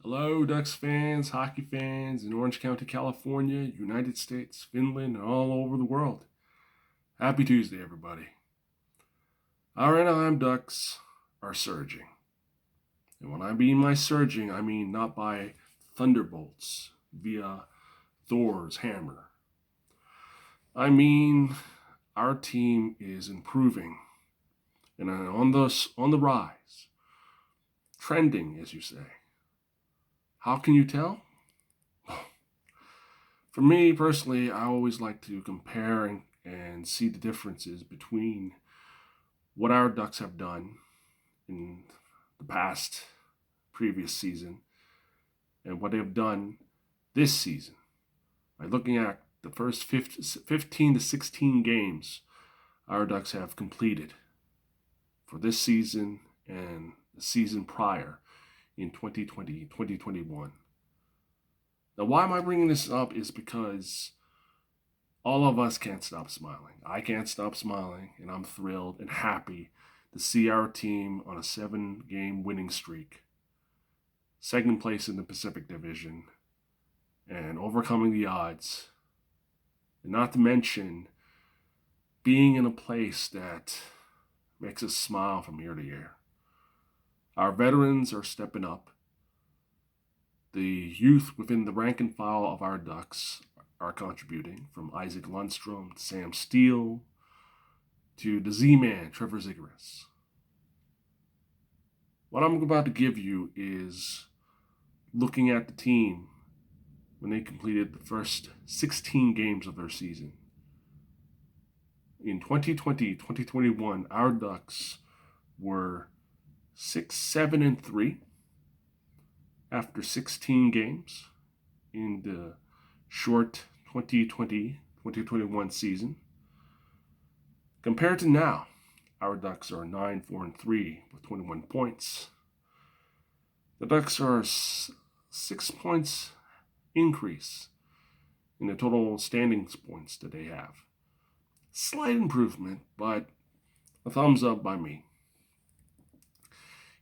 Hello, Ducks fans, hockey fans in Orange County, California, United States, Finland, and all over the world. Happy Tuesday, everybody. Our Anaheim Ducks are surging. And when I mean by surging, I mean not by thunderbolts via Thor's hammer. I mean our team is improving and on the rise, trending, as you say. How can you tell? For me personally, I always like to compare and see the differences between what our Ducks have done in the past previous season and what they've done this season by looking at the first 15 to 16 games our Ducks have completed for this season and the season prior in 2020, 2021. Now, why am I bringing this up is because all of us can't stop smiling. I can't stop smiling, and I'm thrilled and happy to see our team on a 7-game winning streak, second place in the Pacific Division, and overcoming the odds. And not to mention being in a place that makes us smile from ear to ear. Our veterans are stepping up. The youth within the rank and file of our Ducks are contributing, from Isaac Lundstrom to Sam Steele to the Z-Man, Trevor Zegras. What I'm about to give you is looking at the team when they completed the first 16 games of their season. In 2020-2021, our Ducks were 6-7-3 after 16 games in the short 2020-2021 season. Compared to now, our Ducks are 9-4-3 with 21 points. The Ducks are 6 points increase in the total standings points that they have. Slight improvement, but a thumbs up by me.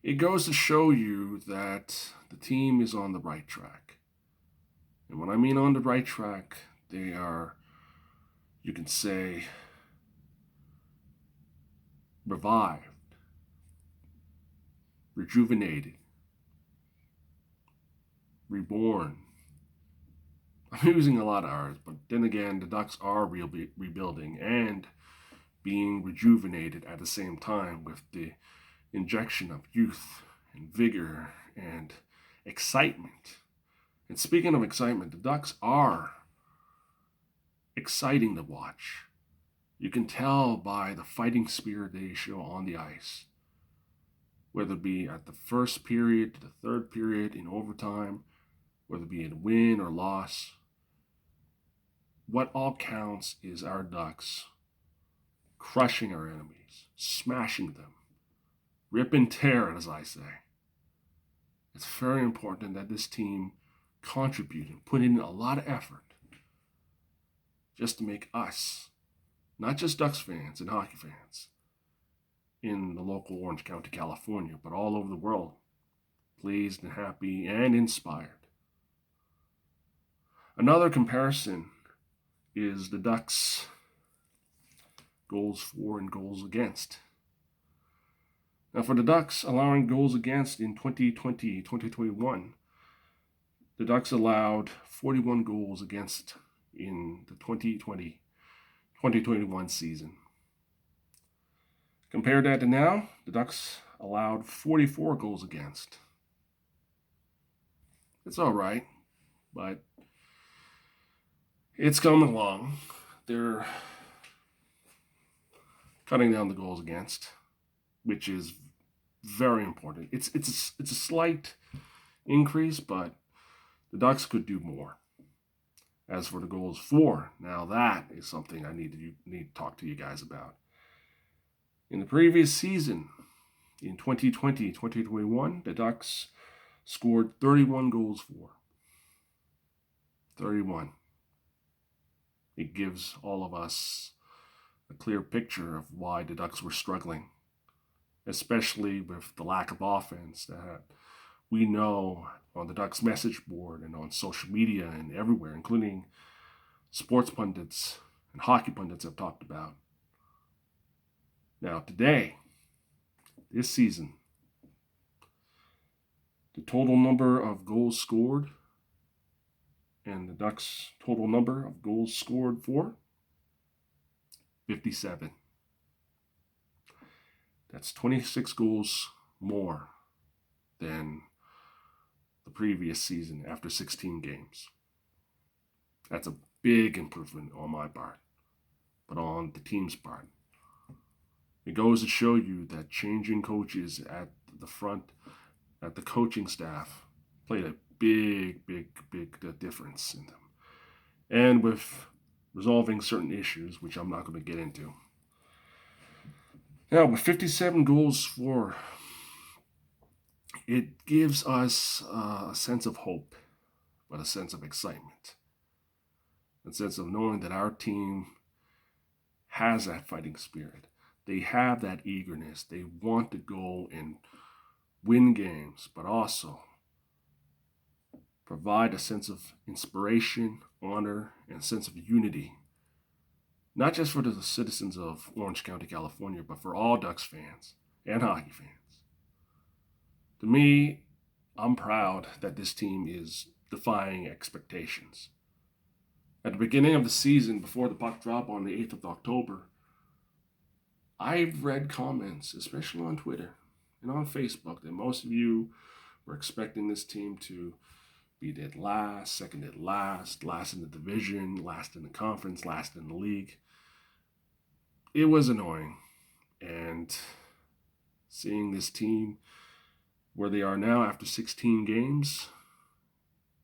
It goes to show you that the team is on the right track. And when I mean on the right track, they are, you can say, revived, rejuvenated, reborn. I'm using a lot of R's, but then again, the Ducks are rebuilding and being rejuvenated at the same time with the injection of youth and vigor and excitement. And speaking of excitement, the Ducks are exciting to watch. You can tell by the fighting spirit they show on the ice, whether it be at the first period to the third period in overtime, whether it be in win or loss. What all counts is our Ducks crushing our enemies, smashing them, rip and tear, as I say. It's very important that this team contribute and put in a lot of effort just to make us, not just Ducks fans and hockey fans in the local Orange County, California, but all over the world, pleased and happy and inspired. Another comparison is the Ducks' goals for and goals against. Now, for the Ducks allowing goals against in 2020-2021, the Ducks allowed 41 goals against in the 2020-2021 season. Compare that to now, the Ducks allowed 44 goals against. It's all right, but it's coming along. They're cutting down the goals against, which is very important. It's a slight increase, but the Ducks could do more. As for the goals for, now that is something I need to talk to you guys about. In the previous season, in 2020-2021, the Ducks scored 31 goals for. 31. It gives all of us a clear picture of why the Ducks were struggling, especially with the lack of offense that we know on the Ducks message board and on social media and everywhere, including sports pundits and hockey pundits have talked about. Now, today, this season, the total number of goals scored and the Ducks' total number of goals scored for 57. That's 26 goals more than the previous season after 16 games. That's a big improvement on my part, but on the team's part. It goes to show you that changing coaches at the front, at the coaching staff, played a big difference in them. And with resolving certain issues, which I'm not going to get into. Now, with 57 goals for, it gives us a sense of hope, but a sense of excitement. A sense of knowing that our team has that fighting spirit. They have that eagerness. They want to go and win games, but also provide a sense of inspiration, honor, and a sense of unity. Not just for the citizens of Orange County, California, but for all Ducks fans and hockey fans. To me, I'm proud that this team is defying expectations. At the beginning of the season, before the puck drop on the 8th of October, I've read comments, especially on Twitter and on Facebook, that most of you were expecting this team to be dead last, second at last, last in the division, last in the conference, last in the league. It was annoying. And seeing this team where they are now after 16 games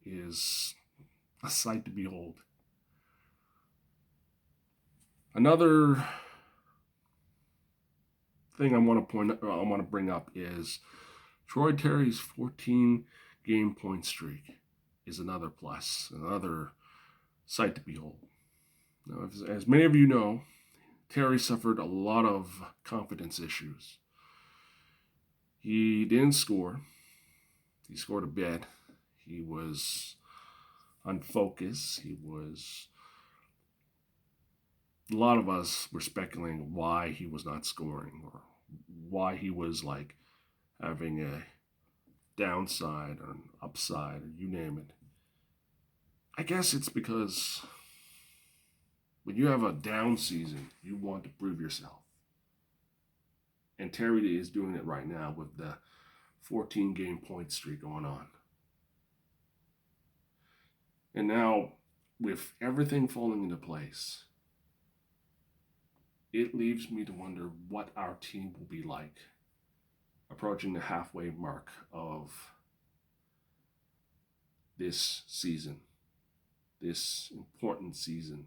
is a sight to behold. Another thing I want to bring up is Troy Terry's 14-game point streak is another plus, another sight to behold. Now, as many of you know, Terry suffered a lot of confidence issues. He didn't score. He scored a bit. He was unfocused. A lot of us were speculating why he was not scoring or why he was like having a downside or an upside or you name it. I guess it's because when you have a down season, you want to prove yourself. And Terry is doing it right now with the 14-game point streak going on. And now, with everything falling into place, it leaves me to wonder what our team will be like approaching the halfway mark of this season, this important season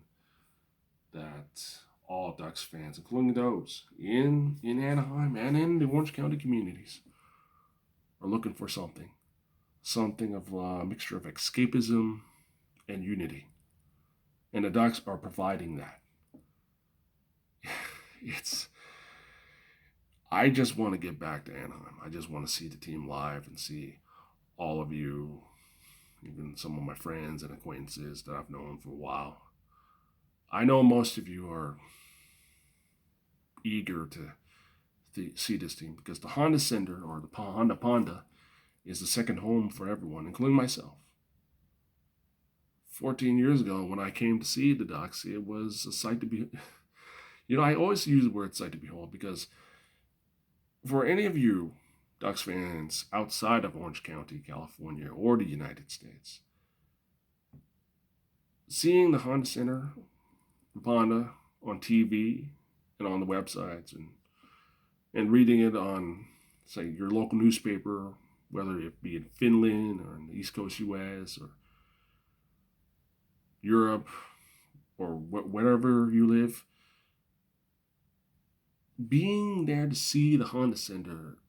that all Ducks fans, including those in Anaheim and in the Orange County communities, are looking for something of a mixture of escapism and unity. And the Ducks are providing that. I just want to get back to Anaheim. I just want to see the team live and see all of you, even some of my friends and acquaintances that I've known for a while. I know most of you are eager to see this team because the Honda Center or the Honda Ponda is the second home for everyone, including myself. 14 years ago, when I came to see the Ducks, it was a sight to be. I always use the word sight to behold because for any of you Ducks fans outside of Orange County, California, or the United States, seeing the Honda Center, Honda on TV and on the websites and reading it on, say, your local newspaper, whether it be in Finland or in the East Coast US or Europe or wherever you live, being there to see the Honda Center,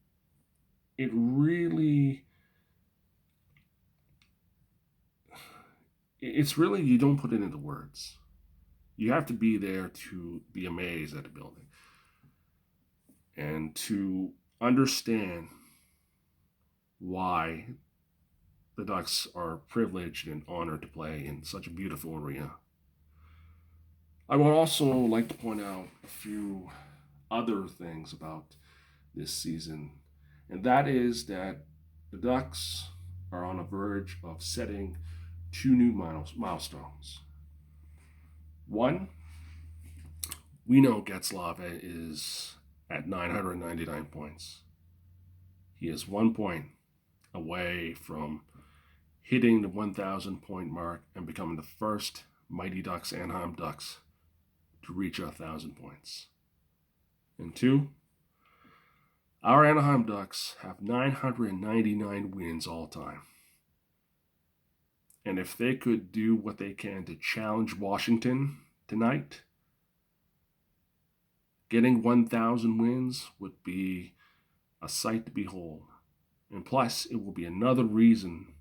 it's really, you don't put it into words. You have to be there to be amazed at the building and to understand why the Ducks are privileged and honored to play in such a beautiful arena. I would also like to point out a few other things about this season, and that is that the Ducks are on the verge of setting two new milestones. One, we know Getzlaf is at 999 points. He is 1 point away from hitting the 1,000 point mark and becoming the first Mighty Ducks Anaheim Ducks to reach 1,000 points. And two, our Anaheim Ducks have 999 wins all time. And if they could do what they can to challenge Washington tonight, getting 1,000 wins would be a sight to behold. And plus, it will be another reason,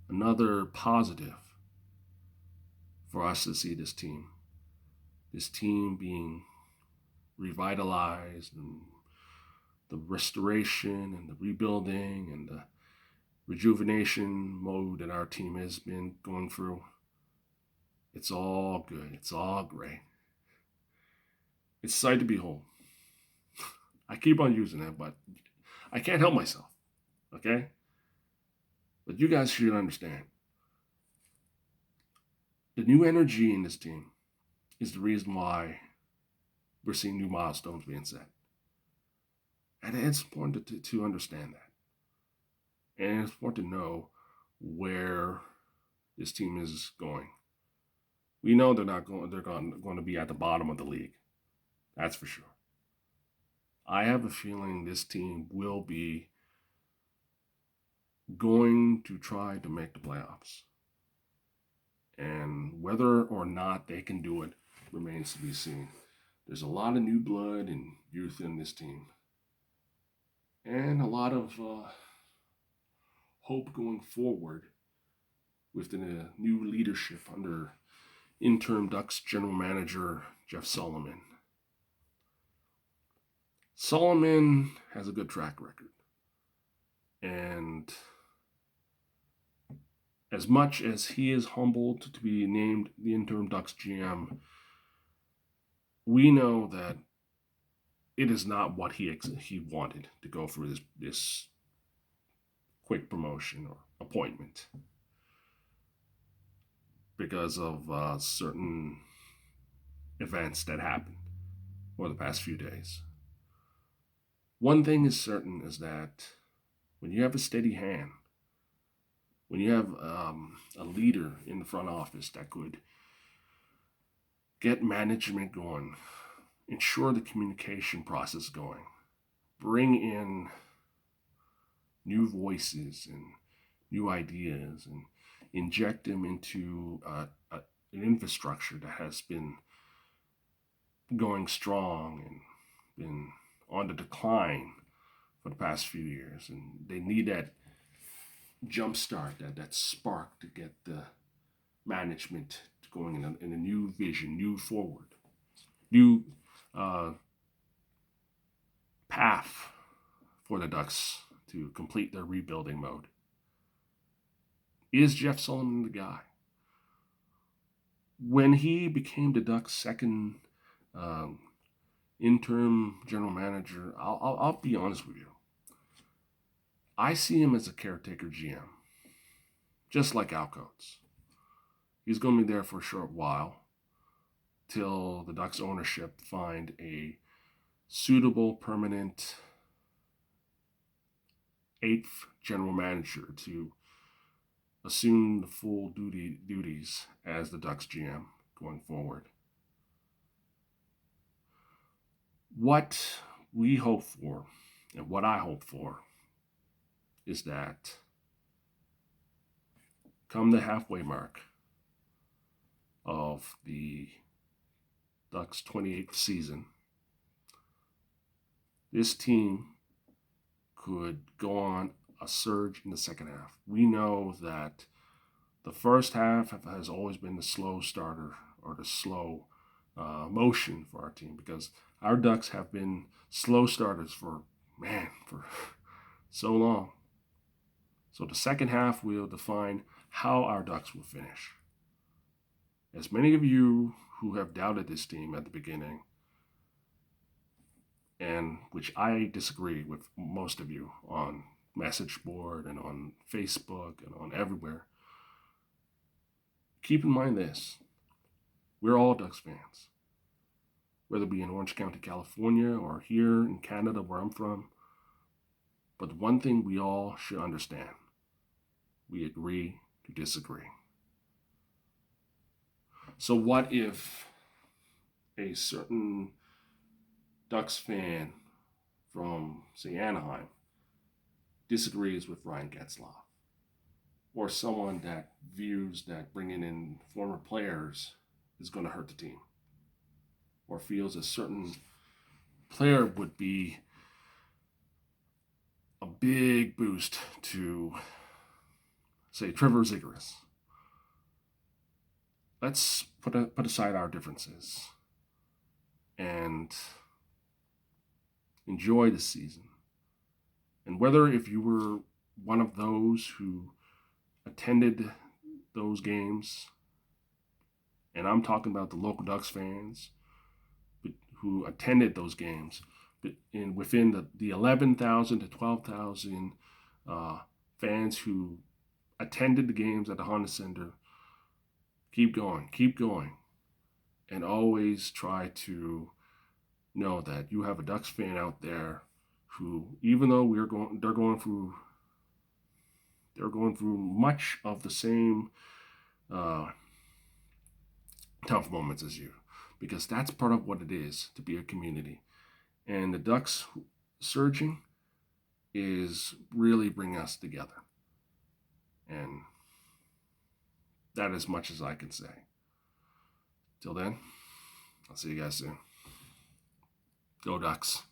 another positive for us to see this team. This team being revitalized, and the restoration and the rebuilding and the rejuvenation mode that our team has been going through. It's all good. It's all great. It's a sight to behold. I keep on using it, but I can't help myself. Okay? But you guys should understand. The new energy in this team is the reason why we're seeing new milestones being set. And it's important to understand that. And it's important to know where this team is going. We know they're going to be at the bottom of the league. That's for sure. I have a feeling this team will be going to try to make the playoffs. And whether or not they can do it remains to be seen. There's a lot of new blood and youth in this team. And a lot of hope going forward with the new leadership under interim Ducks general manager Jeff Solomon. Solomon has a good track record. And as much as he is humbled to be named the interim Ducks GM, we know that it is not what he wanted to go through this quick promotion or appointment because of certain events that happened over the past few days. One thing is certain is that when you have a steady hand, when you have a leader in the front office that could get management going, ensure the communication process going, bring in new voices and new ideas, and inject them into an infrastructure that has been going strong and been on the decline for the past few years. And they need that jump start, that spark to get the management going in a new vision, new forward, new path for the Ducks to complete their rebuilding mode. Is Jeff Solomon the guy? When he became the Ducks' second interim general manager, I'll be honest with you. I see him as a caretaker GM, just like Al Coates. He's going to be there for a short while till the Ducks ownership find a suitable, permanent 8th general manager to assume the full duties as the Ducks GM going forward. What we hope for, and what I hope for, is that come the halfway mark of the Ducks' 28th season, this team could go on a surge in the second half. We know that the first half has always been the slow starter or the slow motion for our team, because our Ducks have been slow starters for so long. So the second half will define how our Ducks will finish. As many of you who have doubted this team at the beginning, and which I disagree with most of you on message board and on Facebook and on everywhere, keep in mind this: we're all Ducks fans. Whether it be in Orange County, California, or here in Canada, where I'm from. But one thing we all should understand: we agree to disagree. So what if a certain Ducks fan from, say, Anaheim disagrees with Ryan Getzlaf? Or someone that views that bringing in former players is going to hurt the team? Or feels a certain player would be a big boost to, say, Trevor Zegras? Let's put aside our differences and enjoy the season. And whether if you were one of those who attended those games, and I'm talking about the local Ducks fans who attended those games, but within the 11,000 to 12,000 fans who attended the games at the Honda Center, keep going, and always try to know that you have a Ducks fan out there who, even though they're going through much of the same tough moments as you, because that's part of what it is to be a community. And the Ducks surging is really bringing us together. And that is much as I can say. Till then, I'll see you guys soon. Go Ducks.